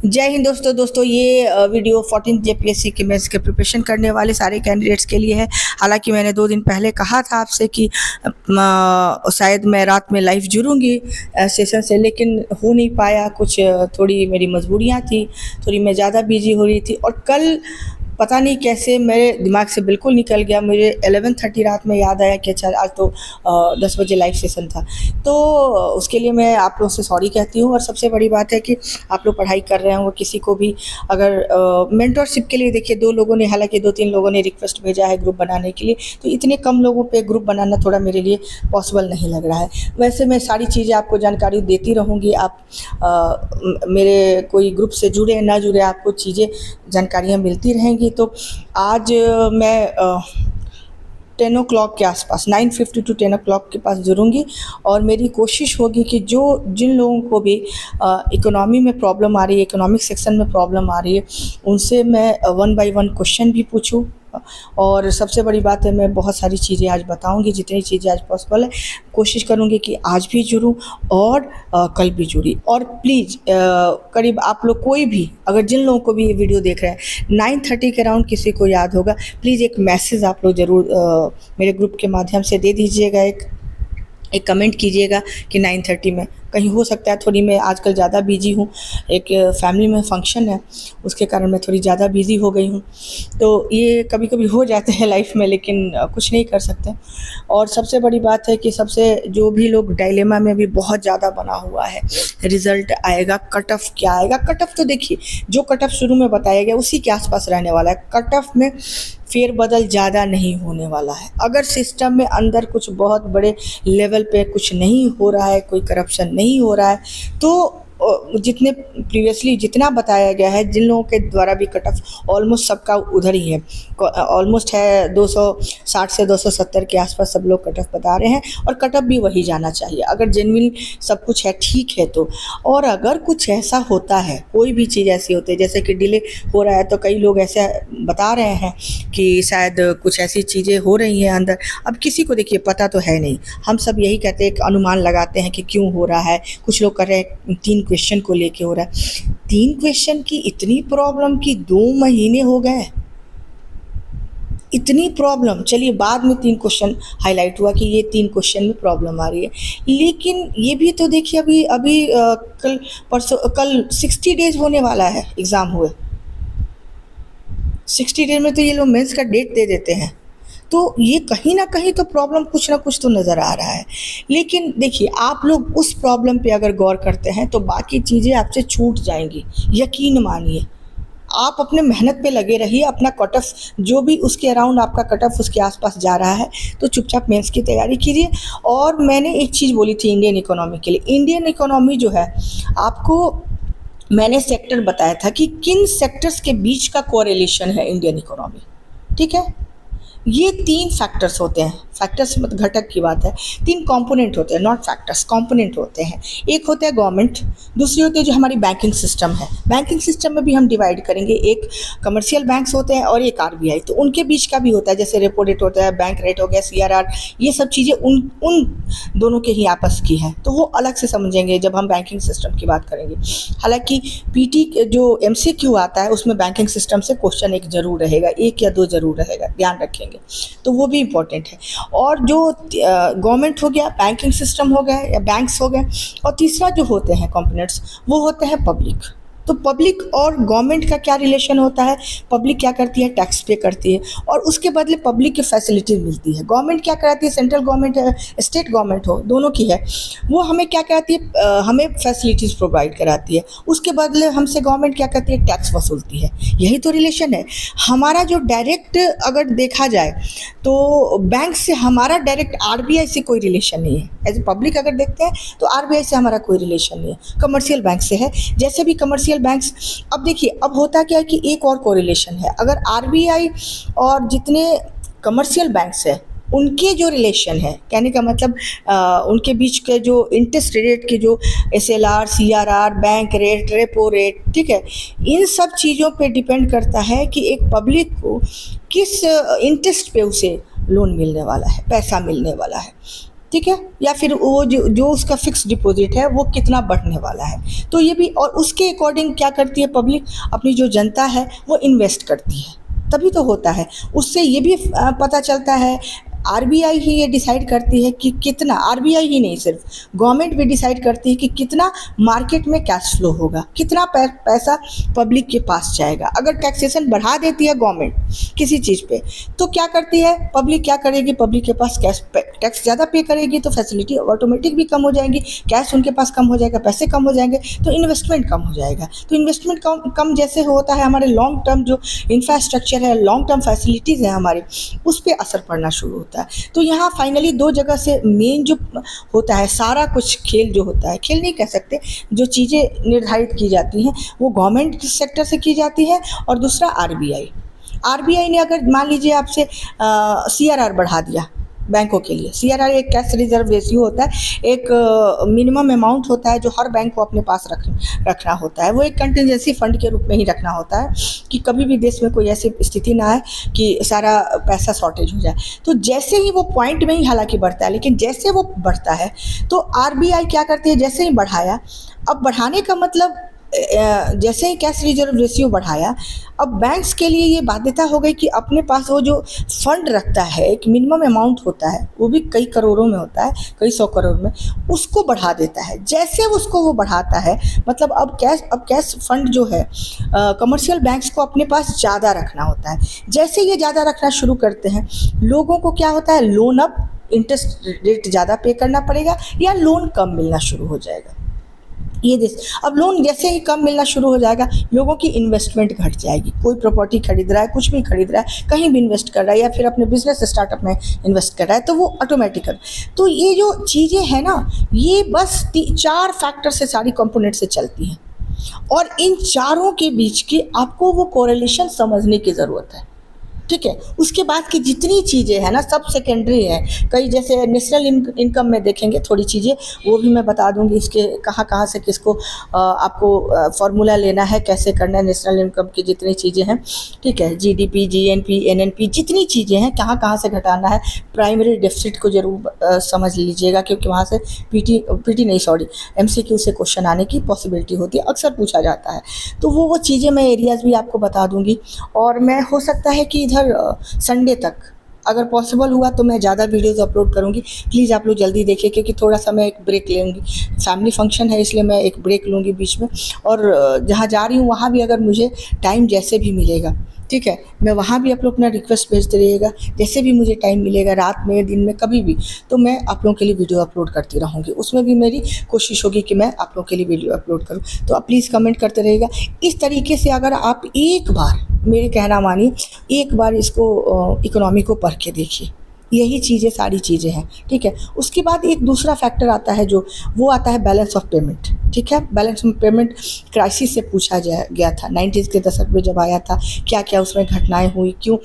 जय हिंद दोस्तों ये वीडियो 14 जेपीएससी के मेंस के प्रिपरेशन करने वाले सारे कैंडिडेट्स के लिए है। हालांकि मैंने 2 दिन पहले कहा था आपसे कि शायद मैं रात में लाइव जुड़ूंगी सेशन से, लेकिन हो नहीं पाया। कुछ थोड़ी मेरी मजबूरियां थी, थोड़ी मैं ज़्यादा बिजी हो रही थी। और कल पता नहीं कैसे मेरे दिमाग से बिल्कुल निकल गया। मुझे 11:30 रात में याद आया कि अच्छा आज तो 10 बजे लाइव सेशन था। तो उसके लिए मैं आप लोग से सॉरी कहती हूँ। और सबसे बड़ी बात है कि आप लोग पढ़ाई कर रहे हो, किसी को भी अगर मेंटरशिप के लिए देखिए 2 लोगों ने, हालांकि 2-3 लोगों ने रिक्वेस्ट भेजा है ग्रुप बनाने के लिए, तो इतने कम लोगों पे ग्रुप बनाना थोड़ा मेरे लिए पॉसिबल नहीं लग रहा है। वैसे मैं सारी चीज़ें आपको जानकारी देती रहूँगी। आप मेरे कोई ग्रुप से जुड़े ना जुड़े, आपको चीज़ें जानकारियाँ मिलती रहेंगी। तो आज मैं 10 ओ क्लॉक के आसपास 9:50 टू 10 ओ क्लॉक के पास जुड़ूंगी। और मेरी कोशिश होगी कि जिन लोगों को भी इकोनॉमी में प्रॉब्लम आ रही है, इकोनॉमिक सेक्शन में प्रॉब्लम आ रही है, उनसे मैं 1 बाय 1 क्वेश्चन भी पूछूं। और सबसे बड़ी बात है, मैं बहुत सारी चीज़ें आज बताऊंगी, जितनी चीज़ें आज पॉसिबल है कोशिश करूंगी कि आज भी जुड़ूं और कल भी जुड़ी। और प्लीज़ करीब आप लोग कोई भी, अगर जिन लोगों को भी ये वीडियो देख रहे हैं 9:30 के अराउंड किसी को याद होगा, प्लीज़ एक मैसेज आप लोग ज़रूर मेरे ग्रुप के माध्यम से दे दीजिएगा। एक कमेंट कीजिएगा कि 9:30 में कहीं हो सकता है। थोड़ी मैं आजकल ज़्यादा बिजी हूँ, एक फैमिली में फंक्शन है, उसके कारण मैं थोड़ी ज़्यादा बिजी हो गई हूँ। तो ये कभी कभी हो जाते हैं लाइफ में, लेकिन कुछ नहीं कर सकते। और सबसे बड़ी बात है कि सबसे जो भी लोग डायलेमा में भी बहुत ज़्यादा बना हुआ है, रिज़ल्ट आएगा, कट ऑफ क्या आएगा। कट ऑफ तो देखिए, जो कट ऑफ शुरू में बताया गया उसी के आसपास रहने वाला है। कट ऑफ में फेरबदल ज़्यादा नहीं होने वाला है। अगर सिस्टम में अंदर कुछ बहुत बड़े लेवल पे कुछ नहीं हो रहा है, कोई करप्शन नहीं हो रहा है, तो जितने प्रीवियसली जितना बताया गया है, जिन लोगों के द्वारा भी कट ऑफ ऑलमोस्ट सबका उधर ही है, ऑलमोस्ट है 260 से 270 के आसपास सब लोग कट ऑफ बता रहे हैं। और कट ऑफ भी वही जाना चाहिए अगर जेन्युइन सब कुछ है, ठीक है तो। और अगर कुछ ऐसा होता है, कोई भी चीज़ ऐसी होती है जैसे कि डिले हो रहा है, तो कई लोग ऐसे बता रहे हैं कि शायद कुछ ऐसी चीज़ें हो रही हैं अंदर। अब किसी को देखिए पता तो है नहीं, हम सब यही कहते हैं, अनुमान लगाते हैं कि क्यों हो रहा है। कुछ लोग कर रहे हैं 3 क्वेश्चन को लेके हो रहा है। 3 क्वेश्चन की इतनी प्रॉब्लम की 2 महीने हो गए, इतनी प्रॉब्लम। चलिए बाद में 3 क्वेश्चन हाईलाइट हुआ कि ये 3 क्वेश्चन में प्रॉब्लम आ रही है, लेकिन ये भी तो देखिए अभी कल 60 डेज होने वाला है एग्ज़ाम हुए। 60 डेज में तो ये लोग मेंस का डेट दे देते हैं। तो ये कहीं ना कहीं तो प्रॉब्लम कुछ ना कुछ तो नज़र आ रहा है। लेकिन देखिए, आप लोग उस प्रॉब्लम पे अगर गौर करते हैं तो बाकी चीज़ें आपसे छूट जाएंगी, यकीन मानिए। आप अपने मेहनत पे लगे रहिए, अपना कट ऑफ जो भी उसके अराउंड आपका कट ऑफ उसके आसपास जा रहा है, तो चुपचाप मेंस की तैयारी कीजिए। और मैंने एक चीज़ बोली थी इंडियन इकोनॉमी के लिए। इंडियन इकोनॉमी जो है, आपको मैंने सेक्टर बताया था कि किन सेक्टर्स के बीच का कोरिलेशन है इंडियन इकोनॉमी, ठीक है। ये 3 फैक्टर्स होते हैं। फैक्टर्स मतलब घटक की बात है। 3 कंपोनेंट होते हैं, नॉट फैक्टर्स, कंपोनेंट होते हैं। एक होता है गवर्नमेंट, दूसरी होती है जो हमारी बैंकिंग सिस्टम है। बैंकिंग सिस्टम में भी हम डिवाइड करेंगे, एक कमर्शियल बैंक्स होते हैं और एक आरबीआई। तो उनके बीच का भी होता है, जैसे रेपो रेट होता है, बैंक रेट हो गया, सीआरआर, ये सब चीज़ें उन दोनों के ही आपस की हैं। तो वो अलग से समझेंगे जब हम बैंकिंग सिस्टम की बात करेंगे। हालांकि पीटी जो एमसीक्यू आता है उसमें बैंकिंग सिस्टम से क्वेश्चन एक जरूर रहेगा, 1 या 2 जरूर रहेगा, ध्यान रखेंगे। तो वो भी इम्पोर्टेंट है। और जो गवर्नमेंट हो गया, बैंकिंग सिस्टम हो गया या बैंक्स हो गए, और तीसरा जो होते हैं कंपोनेंट्स, वो होते हैं पब्लिक। तो पब्लिक और गवर्नमेंट का क्या रिलेशन होता है? पब्लिक क्या करती है? टैक्स पे करती है, और उसके बदले पब्लिक की फैसिलिटीज मिलती है। गवर्नमेंट क्या कराती है? सेंट्रल गवर्नमेंट है, स्टेट गवर्नमेंट हो, दोनों की है, वो हमें क्या कराती है? हमें फैसिलिटीज़ प्रोवाइड कराती है। उसके बदले हमसे गवर्नमेंट क्या करती है? टैक्स वसूलती है। यही तो रिलेशन है हमारा। जो डायरेक्ट अगर देखा जाए तो बैंक से हमारा डायरेक्ट आरबीआई से कोई रिलेशन नहीं है। एज ए पब्लिक अगर देखते हैं तो आरबीआई से हमारा कोई रिलेशन नहीं है, कमर्शियल बैंक से है। जैसे भी कमर्शियल बैंक्स, अब देखिए अब होता क्या है कि एक और कोरिलेशन है। अगर आरबीआई और जितने कमर्शियल बैंक्स है उनके जो रिलेशन है, कहने का मतलब उनके बीच के जो इंटरेस्ट रेट के जो SLR, CRR, bank rate, repo rate, ठीक है, इन सब चीज़ों पे डिपेंड करता है कि एक पब्लिक को किस इंटरेस्ट पे उसे लोन मिलने वाला है, पैसा मिलने वाला है। ठीक है, या फिर वो जो उसका फिक्स डिपॉजिट है वो कितना बढ़ने वाला है। तो ये भी, और उसके अकॉर्डिंग क्या करती है पब्लिक, अपनी जो जनता है वो इन्वेस्ट करती है, तभी तो होता है। उससे ये भी पता चलता है, आरबीआई ही ये डिसाइड करती है कि कितना, आरबीआई ही नहीं सिर्फ गवर्नमेंट भी डिसाइड करती है कि कितना मार्केट में कैश फ्लो होगा, कितना पैसा पब्लिक के पास जाएगा। अगर टैक्सेशन बढ़ा देती है गवर्नमेंट किसी चीज़ पे, तो क्या करती है पब्लिक, क्या करेगी, पब्लिक के पास कैश टैक्स ज़्यादा पे करेगी तो फैसिलिटी ऑटोमेटिक भी कम हो जाएंगी, कैश उनके पास कम हो जाएगा, पैसे कम हो जाएंगे, तो इन्वेस्टमेंट कम हो जाएगा। तो इन्वेस्टमेंट कम जैसे होता है, हमारे लॉन्ग टर्म जो इंफ्रास्ट्रक्चर है, लॉन्ग टर्म फैसिलिटीज़ है हमारे, उस पर असर पड़ना शुरू होता है। तो यहाँ फाइनली दो जगह से मेन जो होता है सारा कुछ खेल जो होता है, खेल नहीं कह सकते, जो चीज़ें निर्धारित की जाती हैं वो गवर्नमेंट सेक्टर से की जाती है, और दूसरा आरबीआई ने अगर मान लीजिए आपसे सीआरआर बढ़ा दिया बैंकों के लिए। सीआरआर एक कैश रिजर्व रेशियो होता है, एक मिनिमम अमाउंट होता है जो हर बैंक को अपने पास रखना होता है। वो एक कंटिजेंसी फंड के रूप में ही रखना होता है कि कभी भी देश में कोई ऐसी स्थिति ना आए कि सारा पैसा शॉर्टेज हो जाए। तो जैसे ही वो पॉइंट में ही हालांकि बढ़ता है, लेकिन जैसे वो बढ़ता है तो आरबीआई क्या करती है, जैसे ही बढ़ाया, अब बढ़ाने का मतलब जैसे ही कैश रिजर्व रेशियो बढ़ाया, अब बैंक्स के लिए ये बाध्यता हो गई कि अपने पास वो जो फंड रखता है, एक मिनिमम अमाउंट होता है, वो भी कई करोड़ों में होता है, कई 100 करोड़ में, उसको बढ़ा देता है। जैसे उसको वो बढ़ाता है, मतलब अब कैश फंड जो है कमर्शियल बैंक्स को अपने पास ज़्यादा रखना होता है। जैसे ये ज़्यादा रखना शुरू करते हैं, लोगों को क्या होता है, लोन अब इंटरेस्ट रेट ज़्यादा पे करना पड़ेगा या लोन कम मिलना शुरू हो जाएगा। ये देश, अब लोन जैसे ही कम मिलना शुरू हो जाएगा, लोगों की इन्वेस्टमेंट घट जाएगी। कोई प्रॉपर्टी खरीद रहा है, कुछ भी खरीद रहा है, कहीं भी इन्वेस्ट कर रहा है, या फिर अपने बिजनेस स्टार्टअप में इन्वेस्ट कर रहा है, तो वो ऑटोमेटिकल, तो ये जो चीज़ें हैं ना, ये बस 4 फैक्टर से, सारी कंपोनेंट से चलती हैं, और इन चारों के बीच की आपको वो कोरिलेशन समझने की ज़रूरत है। ठीक है, उसके बाद की जितनी चीज़ें हैं ना, सब सेकेंडरी है। कई जैसे नेशनल इनकम में देखेंगे थोड़ी चीज़ें, वो भी मैं बता दूंगी, इसके कहाँ कहाँ से किसको आपको फार्मूला लेना है, कैसे करना है। नेशनल इनकम की जितनी चीज़ें हैं, ठीक है, जीडीपी, जीएनपी, एनएनपी, जितनी चीज़ें हैं, कहाँ कहाँ से घटाना है। प्राइमरी डेफिसिट को जरूर समझ लीजिएगा, क्योंकि वहाँ से पीटी नहीं, सॉरी, एमसीक्यू से क्वेश्चन आने की पॉसिबिलिटी होती है, अक्सर पूछा जाता है। तो वो चीज़ें मैं एरियाज़ भी आपको बता दूंगी। और मैं हो सकता है कि इधर संडे तक अगर पॉसिबल हुआ तो मैं ज़्यादा वीडियोस अपलोड करूँगी। प्लीज़ आप लोग जल्दी देखिए, क्योंकि थोड़ा सा मैं एक ब्रेक लूँगी, फैमिली फंक्शन है, इसलिए मैं एक ब्रेक लूँगी बीच में। और जहाँ जा रही हूँ वहाँ भी अगर मुझे टाइम जैसे भी मिलेगा, ठीक है, मैं वहाँ भी आप लोग अपना रिक्वेस्ट भेजते रहिएगा, जैसे भी मुझे टाइम मिलेगा, रात में, दिन में, कभी भी, तो मैं आप लोगों के लिए वीडियो अपलोड करती रहूँगी। उसमें भी मेरी कोशिश होगी कि मैं आप लोगों के लिए वीडियो अपलोड करूँ। तो आप प्लीज़ कमेंट करते रहिएगा। इस तरीके से अगर आप एक बार, मेरे कहना मानिए, एक बार इसको इकोनॉमी को पढ़ के देखिए, यही चीज़ें, सारी चीज़ें हैं, ठीक है। उसके बाद एक दूसरा फैक्टर आता है, जो वो आता है बैलेंस ऑफ पेमेंट, ठीक है। बैलेंस ऑफ पेमेंट क्राइसिस से पूछा गया था 90s के दशक में जब आया था, क्या क्या उसमें घटनाएं हुई, क्यों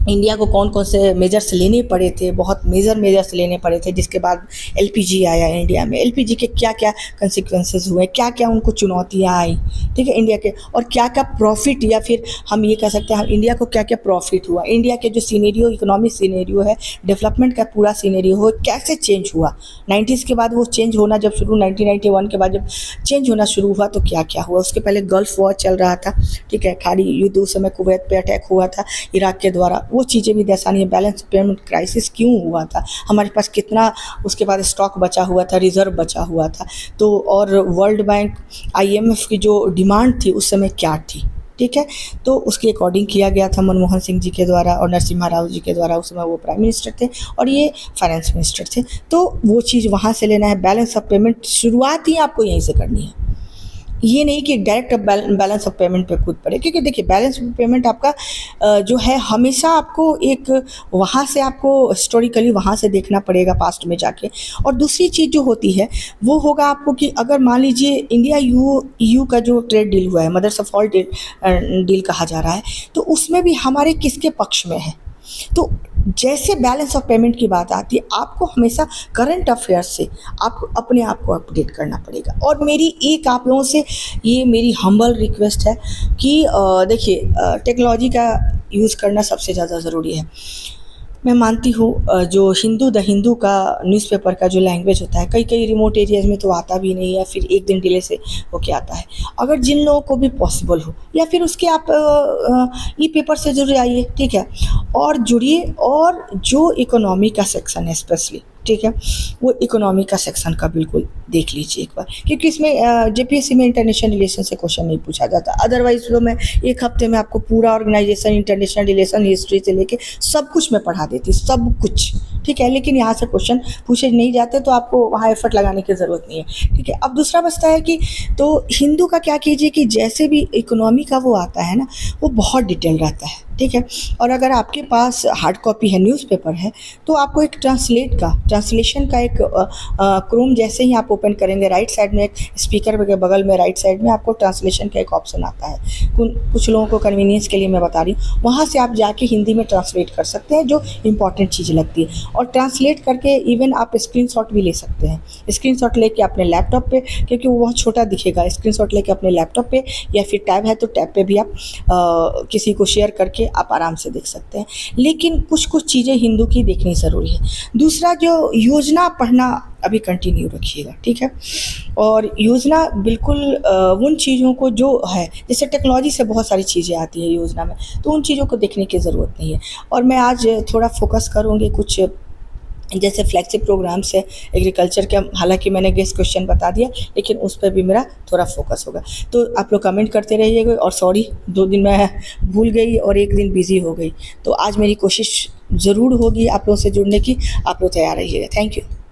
इंडिया को कौन कौन से मेजर्स लेने पड़े थे, बहुत मेजर्स लेने पड़े थे, जिसके बाद एलपीजी आया इंडिया में। एलपीजी के क्या क्या कंसिक्वेंसेस हुए, क्या क्या उनको चुनौतियाँ आई, ठीक है, इंडिया के, और क्या क्या प्रॉफिट, या फिर हम ये कह सकते हैं इंडिया को क्या क्या प्रॉफिट हुआ, इंडिया के जो सीनेरियो, इकोनॉमिक सीनेरियो है, डेवलपमेंट का पूरा सीनेरियो हो, कैसे चेंज हुआ 90s के बाद। वो चेंज होना जब शुरू, 1991 के बाद जब चेंज होना शुरू हुआ, तो क्या क्या हुआ। उसके पहले गल्फ वॉर चल रहा था, ठीक है, खाड़ी युद्ध, उस समय कुवैत पे अटैक हुआ था इराक के द्वारा, वो चीज़ें भी दर्शानी है। बैलेंस पेमेंट क्राइसिस क्यों हुआ था, हमारे पास कितना उसके बाद स्टॉक बचा हुआ था, रिजर्व बचा हुआ था, तो और वर्ल्ड बैंक, आईएमएफ की जो डिमांड थी उस समय क्या थी, ठीक है। तो उसके अकॉर्डिंग किया गया था मनमोहन सिंह जी के द्वारा और नरसिम्हा राव जी के द्वारा। उस समय वो प्राइम मिनिस्टर थे और ये फाइनेंस मिनिस्टर थे। तो वो चीज़ वहाँ से लेना है। बैलेंस ऑफ पेमेंट शुरुआत ही आपको यहीं से करनी है, ये नहीं कि डायरेक्ट बैलेंस ऑफ पेमेंट पे कूद पड़े, क्योंकि देखिए बैलेंस ऑफ पेमेंट आपका जो है हमेशा आपको एक वहाँ से, आपको हिस्टोरिकली वहाँ से देखना पड़ेगा पास्ट में जाके। और दूसरी चीज़ जो होती है वो होगा आपको कि अगर मान लीजिए इंडिया यू का जो ट्रेड डील हुआ है, मदर्स ऑफ ऑल डील कहा जा रहा है, तो उसमें भी हमारे किसके पक्ष में है। तो जैसे बैलेंस ऑफ पेमेंट की बात आती है, आपको हमेशा करंट अफेयर्स से आपको अपने आप को अपडेट करना पड़ेगा। और मेरी एक आप लोगों से ये मेरी हम्बल रिक्वेस्ट है कि देखिए टेक्नोलॉजी का यूज़ करना सबसे ज़्यादा ज़रूरी है। मैं मानती हूँ जो द हिंदू का न्यूज़पेपर का जो लैंग्वेज होता है, कई कई रिमोट एरियाज़ में तो आता भी नहीं है, फिर एक दिन डिले से होके आता है। अगर जिन लोगों को भी पॉसिबल हो, या फिर उसके आप ई पेपर से जुड़ जाइए, ठीक है, और जुड़िए, और जो इकोनॉमी का सेक्शन है स्पेशली, ठीक है, वो इकोनॉमी का सेक्शन का बिल्कुल देख लीजिए एक बार, क्योंकि इसमें जेपीएससी में इंटरनेशनल रिलेशन से क्वेश्चन नहीं पूछा जाता। अदरवाइज तो मैं एक हफ्ते में आपको पूरा ऑर्गेनाइजेशन, इंटरनेशनल रिलेशन, हिस्ट्री से लेके सब कुछ मैं पढ़ा देती, सब कुछ, ठीक है। लेकिन यहाँ से क्वेश्चन पूछे नहीं जाते, तो आपको वहाँ एफर्ट लगाने की ज़रूरत नहीं है, ठीक है। अब दूसरा बचता है कि तो हिंदू का क्या कीजिए कि जैसे भी इकोनॉमी का वो आता है ना, वो बहुत डिटेल रहता है, ठीक है। और अगर आपके पास हार्ड कॉपी है, न्यूज़पेपर है, तो आपको एक ट्रांसलेशन का एक क्रोम जैसे ही आप ओपन करेंगे, राइट साइड में एक स्पीकर के बगल में राइट साइड में आपको ट्रांसलेशन का एक ऑप्शन आता है। कुछ लोगों को कन्वीनियंस के लिए मैं बता रही हूँ, वहाँ से आप जाके हिंदी में ट्रांसलेट कर सकते हैं जो इंपॉर्टेंट चीज़ लगती है, और ट्रांसलेट करके इवन आप स्क्रीनशॉट भी ले सकते हैं। स्क्रीनशॉट लेके अपने लैपटॉप पे, क्योंकि वो बहुत छोटा दिखेगा, स्क्रीनशॉट लेके अपने लैपटॉप पे, या फिर टैब है तो टैब पे भी आप किसी को शेयर करके आप आराम से देख सकते हैं। लेकिन कुछ कुछ चीज़ें हिंदू की देखनी ज़रूरी है। दूसरा, जो योजना पढ़ना अभी कंटिन्यू रखिएगा, ठीक है। और योजना बिल्कुल उन चीज़ों को जो है, जैसे टेक्नोलॉजी से बहुत सारी चीज़ें आती हैं योजना में, तो उन चीज़ों को देखने की ज़रूरत नहीं है। और मैं आज थोड़ा फोकस करूँगी कुछ जैसे फ्लैगशिप प्रोग्राम्स है एग्रीकल्चर के, हालांकि मैंने गेस्ट क्वेश्चन बता दिया, लेकिन उस पर भी मेरा थोड़ा फोकस होगा। तो आप लोग कमेंट करते रहिएगा, और सॉरी 2 दिन मैं भूल गई और 1 दिन बिजी हो गई, तो आज मेरी कोशिश ज़रूर होगी आप लोगों से जुड़ने की। आप लोग तैयार रहिएगा। Thank you.